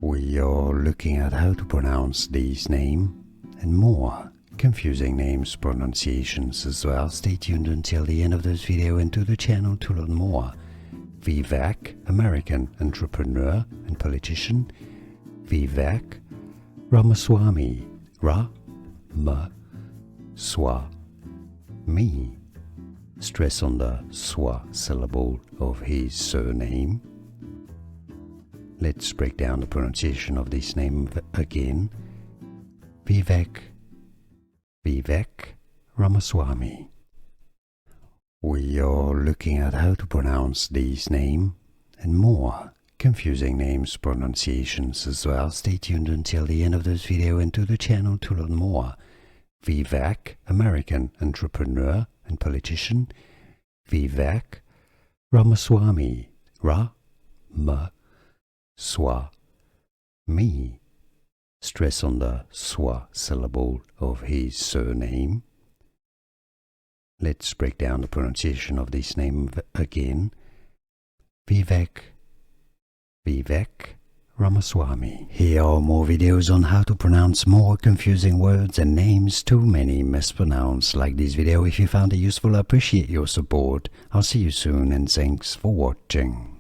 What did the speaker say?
We are looking at how to pronounce this name and more confusing names pronunciations as well. Stay tuned until the end of this video and to the channel to learn more. Vivek, American entrepreneur and politician. Vivek Ramaswamy. Ra-ma-swa-me. Stress on the swa syllable of his surname. Let's break down the pronunciation of this name again. Vivek Ramaswamy. We are looking at how to pronounce this name and more confusing names pronunciations as well. Stay tuned until the end of this video and to the channel to learn more. Vivek, American entrepreneur and politician. Vivek Ramaswamy. Ra-ma-swa-me. Stress on the swa syllable of his surname. Let's break down the pronunciation of this name again. Vivek Ramaswamy. Here are more videos on how to pronounce more confusing words and names too many mispronounced. Like this video if you found it useful. I appreciate your support. I'll see you soon and thanks for watching.